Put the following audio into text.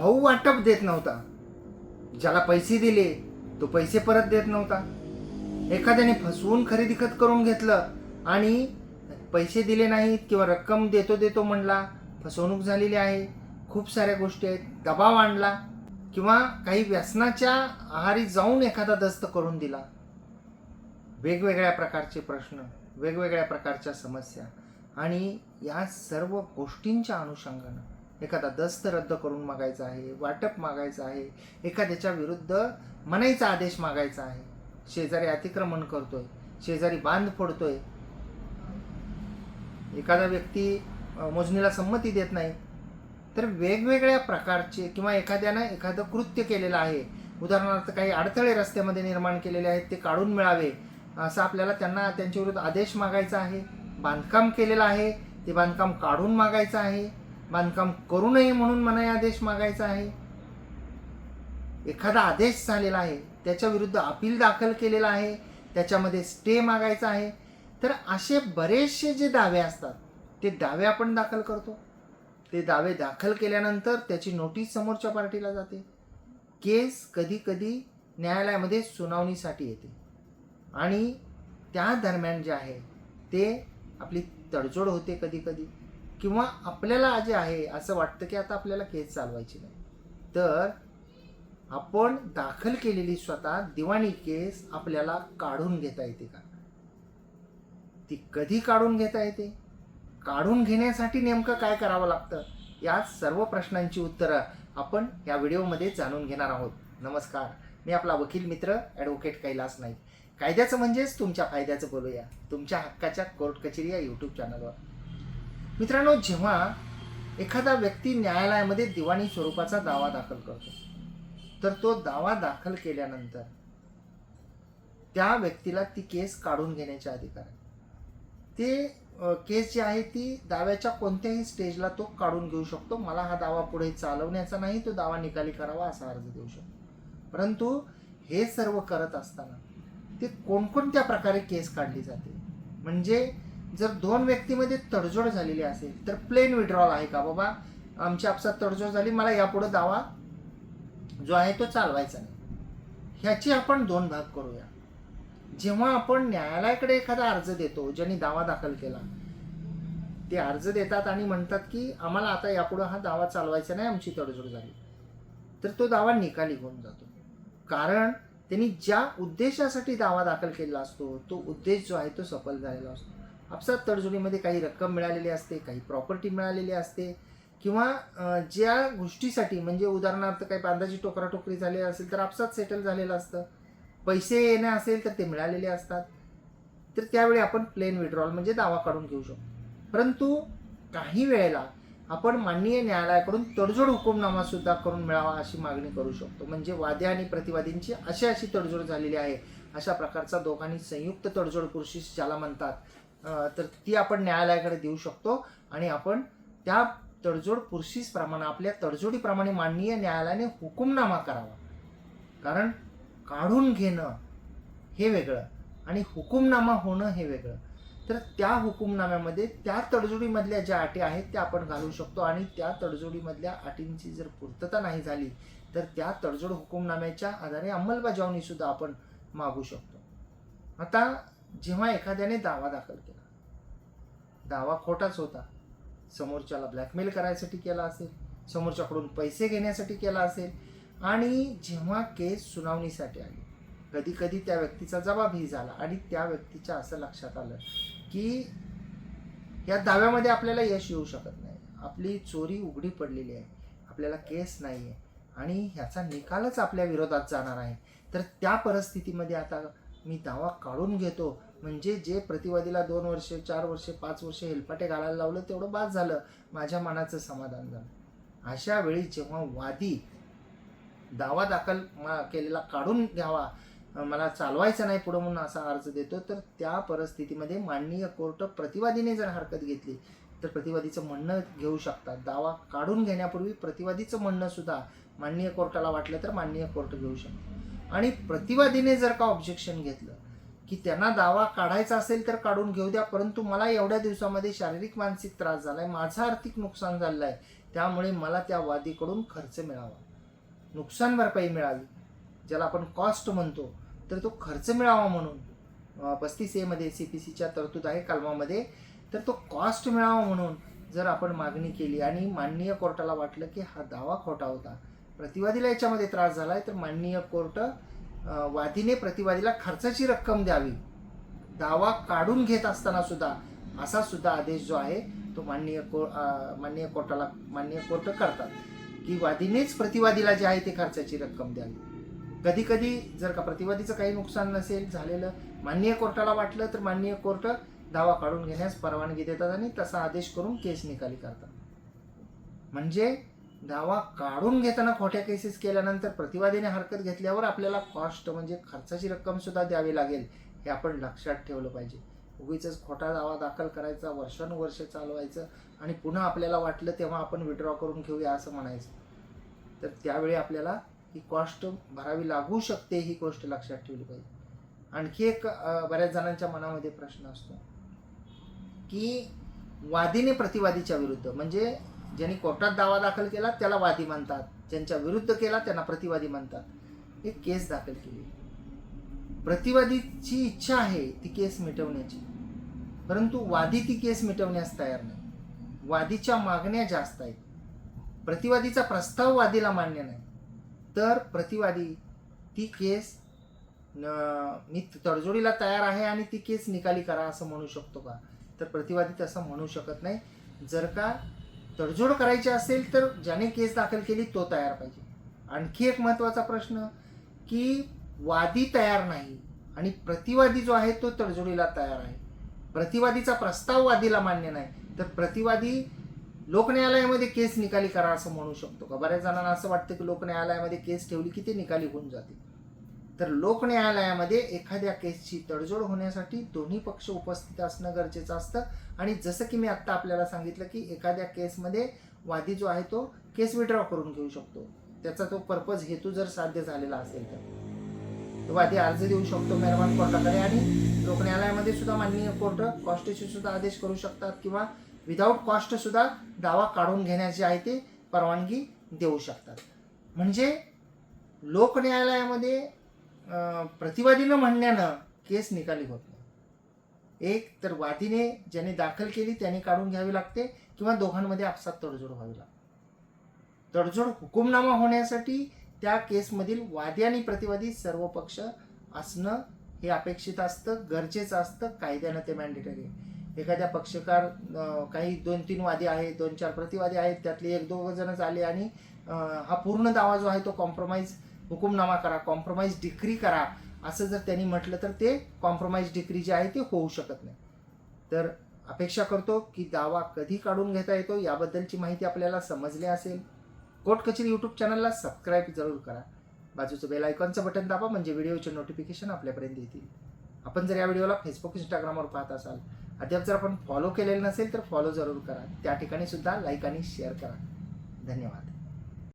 भाऊ वाटप देत नव्हता, ज्याला पैसे दिले तो पैसे परत देत नव्हता, एखाद्याने फसवून खरेदी खत करून घेतलं आणि पैसे दिले नाहीत किंवा रक्कम देतो देतो म्हणला, फसवणूक झालेली आहे. खूप साऱ्या गोष्टी आहेत. दबाव आणला किंवा काही व्यसनाच्या आहारी जाऊन एखादा दस्त करून दिला. वेगवेगळ्या प्रकारचे प्रश्न, वेगवेगळ्या प्रकारच्या समस्या आणि या सर्व गोष्टींच्या अनुषंगानं एखादा दस्त रद्द करून मागायचा आहे, वाटप मागायचं आहे, एखाद्याच्या विरुद्ध मनाईचा आदेश मागायचा आहे, शेजारी अतिक्रमण करतोय, शेजारी बांध फोडतोय, एखादा व्यक्ती मोजणीला संमती देत नाही, तर वेगवेगळ्या प्रकारचे किंवा एखाद्यानं एखादं कृत्य केलेलं आहे, उदाहरणार्थ काही अडथळे रस्त्यामध्ये निर्माण केलेले आहेत ते काढून मिळावे असं आपल्याला त्यांच्या विरुद्ध आदेश मागायचा आहे. बांधकाम केलेलं आहे ते बांधकाम काढून मागायचं आहे, बांधकाम करू नये म्हणून मनाई आदेश मागायचा आहे. एखादा आदेश झालेला आहे त्याच्या विरुद्ध अपील दाखल केलेला आहे, त्याच्यामध्ये स्टे मागायचा आहे. तर असे बरेचसे जे दावे असतात ते दावे आपण दाखल करतो. ते दावे दाखल केल्यानंतर त्याची नोटीस समोरच्या पार्टीला जाते. केस कधी कधी न्यायालयामध्ये सुनावणीसाठी येते आणि त्या दरम्यान जे आहे ते आपली तडजोड होते कधी कधी, किंवा आपल्याला जे आहे असं वाटतं की आता आपल्याला केस चालवायची नाही, तर आपण दाखल केलेली स्वतः दिवाणी केस आपल्याला काढून घेता येते का? ती कधी काढून घेता येते? काढून घेण्यासाठी नेमकं काय करावं लागतं? या सर्व प्रश्नांची उत्तरं आपण या व्हिडिओमध्ये जाणून घेणार आहोत. नमस्कार, मी आपला वकील मित्र ॲडव्होकेट कैलास नाईक. कायद्याचं म्हणजेच तुमच्या फायद्याचं बोलूया, तुमच्या हक्काच्या कोर्ट कचेरी या यूट्यूब चॅनलवर. मित्रांनो, जेव्हा एखादा व्यक्ती न्यायालयामध्ये दिवाणी स्वरूपाचा दावा दाखल करतो, तर तो दावा दाखल केल्यानंतर त्या व्यक्तीला ती केस काढून घेण्याचे अधिकार आहे. ते केस जी आहे ती दाव्याच्या कोणत्याही स्टेजला तो काढून घेऊ शकतो. मला हा दावा पुढे चालवण्याचा नाही, तो दावा निकाली करावा असा अर्ज देऊ शकतो. परंतु हे सर्व करत असताना ते कोणकोणत्या प्रकारे केस काढली जाते, म्हणजे जर दोन व्यक्तीमध्ये तडजोड झालेली असेल तर प्लेन विड्रॉल आहे का? बाबा आमची आपसात तडजोड झाली, मला यापुढे दावा जो आहे तो चालवायचा नाही. ह्याचे आपण दोन भाग करूया. जेव्हा आपण न्यायालयाकडे एखादा अर्ज देतो, ज्यांनी दावा दाखल केला, ते अर्ज देतात आणि म्हणतात की आम्हाला आता यापुढे हा दावा चालवायचा नाही, आमची तडजोड झाली, तर तो दावा निकाली होऊन जातो. कारण त्यांनी ज्या उद्देशासाठी दावा दाखल केलेला असतो तो उद्देश जो आहे तो सफल झालेला असतो. आपसात तडजोडीमध्ये काही रक्कम मिळालेली असते, काही प्रॉपर्टी मिळालेली असते, किंवा ज्या गोष्टीसाठी, म्हणजे उदाहरणार्थ काही बांधाची टोकराटोकरी झाली असेल तर आपसात सेटल झालेलं असतं, पैसे येणे असेल तर ते मिळालेले असतात, तर त्यावेळी आपण प्लेन विड्रॉल म्हणजे दावा काढून घेऊ शकतो. परंतु काही वेळेला आपण माननीय न्यायालयाकडून तडजोड हुकुमनामा सुद्धा करून मिळावा अशी मागणी करू शकतो. म्हणजे वादी आणि प्रतिवादींची अशी तडजोड झालेली आहे, अशा प्रकारचा दोघांनी संयुक्त तडजोड पुरशीस ज्याला म्हणतात, तर ती आपण न्यायालयाकडे देऊ शकतो आणि आपण त्या तडजोड पुरशीसप्रमाणे, आपल्या तडजोडीप्रमाणे माननीय न्यायालयाने हुकुमनामा करावा. कारण काढून घेणं हे वेगळं आणि हुकुमनामा होणं हे वेगळं. तर त्या हुकुमनाम्यामध्ये त्या तडजोडीमधल्या ज्या अटी आहेत त्या आपण घालू शकतो आणि त्या तडजोडीमधल्या अटींची जर पूर्तता नाही झाली तर त्या तडजोड हुकुमनाम्याच्या आधारे अंमलबजावणी सुद्धा आपण मागू शकतो. आता जेव्हा एखाद्याने दावा दाखल केला, दावा खोटाच होता, समोरच्याला ब्लॅकमेल करायसाठी केला असेल, समोरच्याकडून पैसे घेण्यासाठी केला असेल, आणि जेव्हा केस सुनावणीसाठी आली, कधी कधी त्या व्यक्तीचा जबाबही झाला आणि त्या व्यक्तीच्या असं लक्षात आलं की या दाव्यामध्ये आपल्याला यश येऊ शकत नाही, आपली चोरी उघडी पडलेली आहे, आपल्याला केस नाही आहे आणि ह्याचा निकालच आपल्या विरोधात जाणार आहे. तर त्या परिस्थितीमध्ये आता मी दावा काढून घेतो, म्हणजे जे प्रतिवादीला 2 वर्षे 4 वर्षे 5 वर्षे हेलपाटे घालायला लावलं तेवढं बाद झालं, माझ्या मनाचं समाधान झालं. अशा वेळी जेव्हा वादी दावा दाखल केलेला काढून घ्यावा, मला चालवायचं नाही पुढं म्हणून असा अर्ज देतो, तर त्या परिस्थितीमध्ये माननीय कोर्ट प्रतिवादीने जर हरकत घेतली तर प्रतिवादीचं म्हणणं घेऊ शकतात. दावा काढून घेण्यापूर्वी प्रतिवादीचं म्हणणं सुद्धा माननीय कोर्टाला वाटलं तर माननीय कोर्ट घेऊ शकतो. आणि प्रतिवादीने जर का ऑब्जेक्शन घेतलं की त्यांना दावा काढायचा असेल तर काढून घेऊ द्या, परंतु मला एवढ्या दिवसामध्ये शारीरिक मानसिक त्रास झालाय, माझं आर्थिक नुकसान झालं आहे, त्यामुळे मला त्या वादीकडून खर्च मिळावा, नुकसान भरपाई मिळावी, ज्याला आपण कॉस्ट म्हणतो, तर तो खर्च मिळावा म्हणून 35A मध्ये CPCच्या तरतूद आहे कलमामध्ये, तर तो कॉस्ट मिळावा म्हणून जर आपण मागणी केली आणि माननीय कोर्टाला वाटलं की हा दावा खोटा होता, प्रतिवादीला याच्यामध्ये त्रास झाला आहे, तर माननीय कोर्ट वादीने प्रतिवादीला खर्चाची रक्कम द्यावी दावा काढून घेत असताना सुद्धा, असा सुद्धा आदेश जो आहे तो माननीय कोर्ट करतात की वादीनेच प्रतिवादीला जे आहे ते खर्चाची रक्कम द्यावी. कधी कधी जर का प्रतिवादीचं काही नुकसान नसेल झालेलं, माननीय कोर्टाला वाटलं, तर माननीय कोर्ट दावा काढून घेण्यास परवानगी देतात आणि तसा आदेश करून केस निकाली करतात. म्हणजे दावा काढून घेताना खोट्या केसेस केल्यानंतर प्रतिवादीने हरकत घेतल्यावर आपल्याला कॉस्ट म्हणजे खर्चाची रक्कम सुद्धा द्यावी लागेल, हे आपण लक्षात ठेवलं पाहिजे. उगीच खोटा दावा दाखल करायचा, वर्षानुवर्ष चालवायचं आणि पुन्हा आपल्याला वाटलं तेव्हा आपण विड्रॉ करून घेऊया असं म्हणायचं, तर त्यावेळी आपल्याला ही कॉस्ट भरावी लागू शकते, ही गोष्ट लक्षात ठेवली पाहिजे. आणखी एक बऱ्याच जणांच्या मनामध्ये प्रश्न असतो की वादीने प्रतिवादीच्या विरुद्ध, म्हणजे ज्यांनी कोर्टात दावा दाखल केला त्याला वादी म्हणतात, ज्यांच्या विरुद्ध केला त्यांना प्रतिवादी म्हणतात, एक केस दाखल केली. प्रतिवादीची इच्छा आहे ती केस मिटवण्याची, परंतु वादी ती केस मिटवण्यास तयार नाही. वादीच्या मागण्या जास्त आहेत, प्रतिवादीचा प्रस्ताव वादीला मान्य नाही, तर प्रतिवादी ती केस मी तडजोडीला तयार आहे आणि ती केस निकाली करा असं म्हणू शकतो का? तर प्रतिवादी तसं म्हणू शकत नाही. जर का तडजोड करायची असेल तर ज्याने केस दाखल केली तो तयार पाहिजे. आणखी एक महत्त्वाचा प्रश्न की वादी तयार नाही आणि प्रतिवादी जो आहे तो तडजोडीला तयार आहे, प्रतिवादीचा प्रस्ताव वादीला मान्य नाही, तर प्रतिवादी लोकन्यायालयामध्ये केस निकाली करा असं म्हणू शकतो का? बऱ्याच जणांना असं वाटतं की लोकन्यायालयामध्ये केस ठेवली की ते निकाली होऊन जाते. तर लोकन्यायालयामध्ये एखाद्या केसची तडजोड होण्यासाठी दोन्ही पक्ष उपस्थित असणं गरजेचं असतं. आणि जसं की मी आत्ता आपल्याला सांगितलं की एखाद्या केसमध्ये वादी जो आहे तो केस विड्रॉ करून घेऊ शकतो, त्याचा तो पर्पज हेतू जर साध्य झालेला असेल तर वादी अर्ज देऊ शकतो मेहरबान कोर्टाकडे, आणि लोकन्यायालयामध्ये सुद्धा माननीय कोर्ट कॉस्टचे सुद्धा आदेश करू शकतात किंवा विदाऊट कॉस्ट सुद्धा दावा काढून घेण्याची आहे ते परवानगी देऊ शकतात. म्हणजे लोकन्यायालयामध्ये प्रतिवादीनं म्हणण्यानं केस निकाली होत नाही. एक तर वादीने ज्याने दाखल केली त्याने काढून घ्यावी लागते किंवा दोघांमध्ये आपसात तडजोड व्हावी लागते. तडजोड हुकुमनामा होण्यासाठी त्या केसमधील वादी आणि प्रतिवादी सर्व पक्ष असणं हे अपेक्षित असतं, गरजेचं असतं, कायद्यानं ते मॅन्डेटरी. एखाद्या पक्षकार काही 2-3 वादी आहेत, 2-4 प्रतिवादी आहेत, त्यातले 1-2 जणच आले आणि हा पूर्ण दावा जो आहे तो कॉम्प्रोमाइज हुकुमनामा करा, कॉम्प्रोमाइज डिक्री करा असं जर त्यांनी म्हटलं तर ते कॉम्प्रोमाइज डिक्री जे आहे ते होऊ शकत नाही. तर अपेक्षा करतो की दावा कधी काढून घेता येतो याबद्दलची माहिती आपल्याला समजली असेल. कोर्ट कचेरी यूट्यूब चॅनलला सबस्क्राईब जरूर करा, बाजूचं बेल आयकॉनचं बटन दाबा म्हणजे व्हिडिओचे नोटिफिकेशन आपल्यापर्यंत येतील. आपण जर या व्हिडिओला फेसबुक इंस्टाग्रामवर पाहत असाल, अद्याप जर आपण फॉलो केलेलं नसेल तर फॉलो जरूर करा, त्या ठिकाणी सुद्धा लाईक आणि शेअर करा. धन्यवाद.